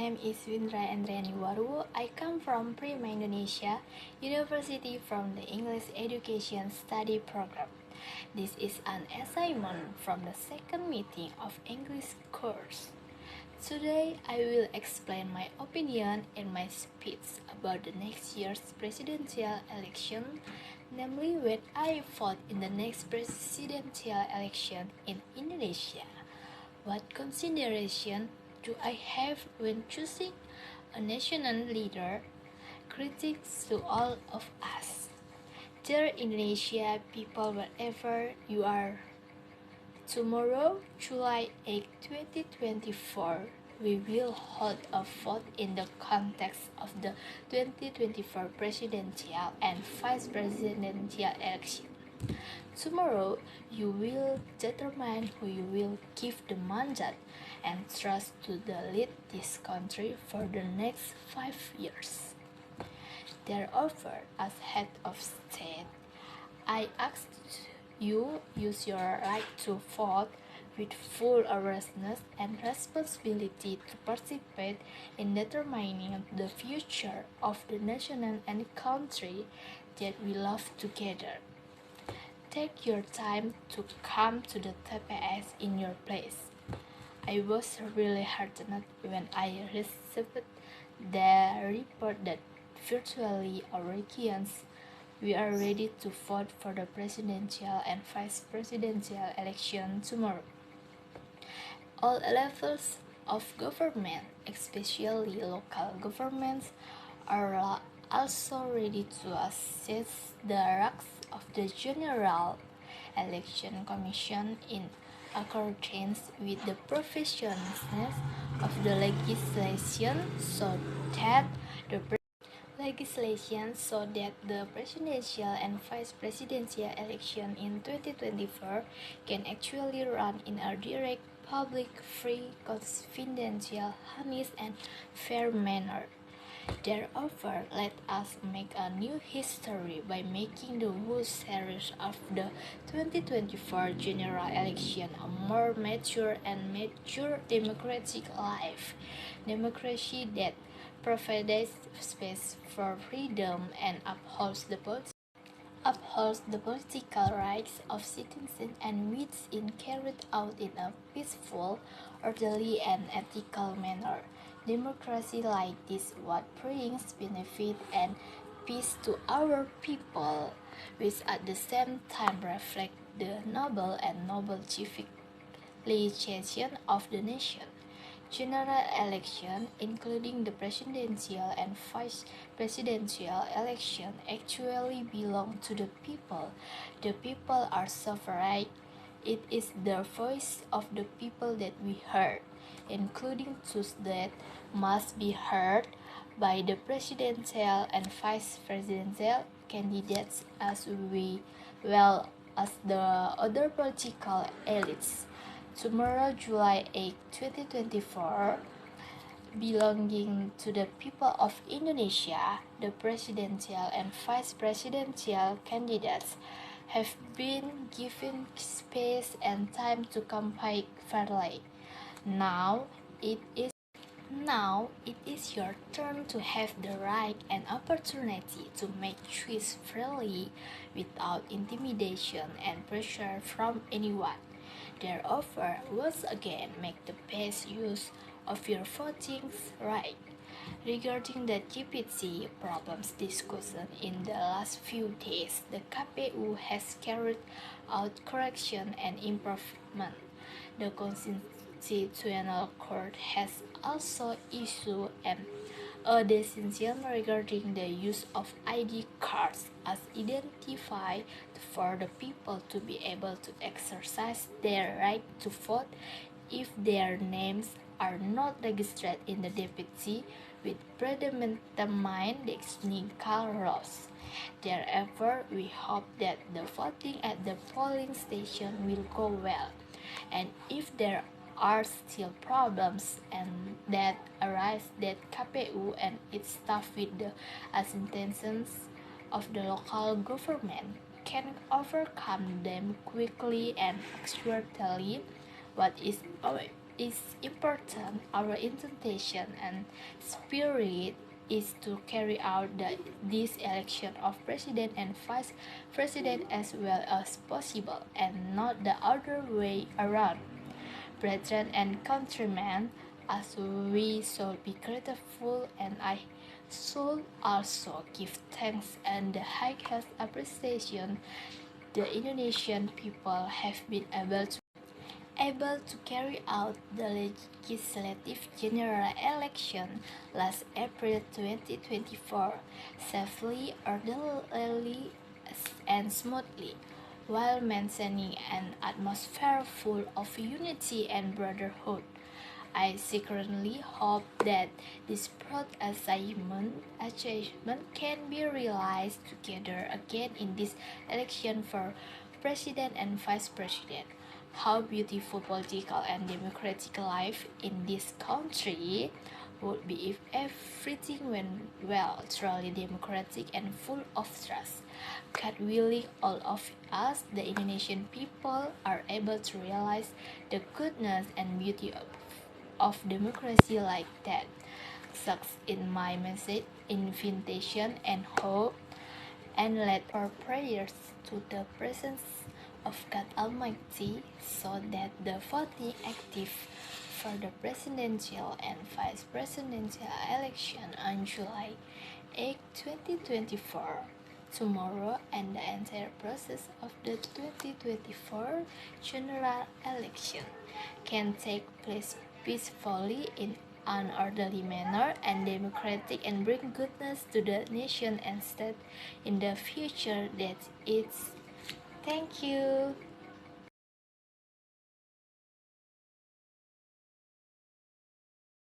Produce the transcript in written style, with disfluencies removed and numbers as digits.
name is Windra Endriani Waruwu. I come from Prima, Indonesia, University from the English Education Study Program. This is an assignment from the second meeting of English course. Today, I will explain my opinion in my speech about the next year's presidential election, namely when I vote in the next presidential election in Indonesia. What consideration do I have when choosing a national leader? Critics to all of us. Dear Indonesia people, wherever you are. Tomorrow, July 8, 2024, we will hold a vote in the context of the 2024 presidential and vice presidential election. Tomorrow, you will determine who you will give the mandate and trust to lead this country for the next 5 years. Therefore, as head of state, I ask you use your right to vote with full awareness and responsibility to participate in determining the future of the nation and country that we love together. Take your time to come to the TPS in your place. I was really heartened when I received the report that virtually all regions we are ready to vote for the presidential and vice presidential election tomorrow. All levels of government, especially local governments, are also ready to assess the results of the General Election Commission in accordance with the provisions of the legislation so that the presidential and vice presidential election in 2024 can actually run in a direct, public, free, confidential, honest, and fair manner. Therefore, let us make a new history by making the whole series of the 2024 general election a more mature and mature democratic life. Democracy that provides space for freedom and upholds the political rights of citizens and which is carried out in a peaceful, orderly, and ethical manner. Democracy like this what brings benefit and peace to our people, which at the same time reflect the noble and noble civilization of the nation. General election, including the presidential and vice presidential election, actually belong to the people. The people are sovereign. It is the voice of the people that we heard, including those that must be heard by the presidential and vice presidential candidates as well as the other political elites. Tomorrow, July 8, 2024, belonging to the people of Indonesia, the presidential and vice presidential candidates have been given space and time to campaign fairly. Now it is your turn to have the right and opportunity to make choice freely without intimidation and pressure from anyone. Therefore, once again, make the best use of your voting right. Regarding the GPT problems discussion in the last few days, the KPU has carried out correction and improvement. The Constitutional Court has also issued a decision regarding the use of ID cards as identified for the people to be able to exercise their right to vote if their names are not registered in the DPT with predetermined the technical laws. Therefore, we hope that the voting at the polling station will go well, and if there are still problems and that arise that KPU and its staff with the assistance of the local government can overcome them quickly and accurately. What is is important. Our intention and spirit is to carry out this election of president and vice president as well as possible, and not the other way around. Brethren and countrymen, as we should be grateful, and I should also give thanks and the highest appreciation the Indonesian people have been able to carry out the legislative general election last April 2024 safely, orderly, and smoothly, while maintaining an atmosphere full of unity and brotherhood. I secretly hope that this broad achievement can be realized together again in this election for president and vice president. How beautiful political and democratic life in this country would be if everything went well, truly democratic and full of trust. God willing, all of us, the Indonesian people, are able to realize the goodness and beauty of democracy like that. Sucks in my message, invitation, and hope, and let our prayers to the presence of God Almighty, so that the voting active for the presidential and vice presidential election on July 8, 2024, tomorrow, and the entire process of the 2024 general election can take place peacefully in an orderly manner and democratic, and bring goodness to the nation and state in the future. That it's. Thank you.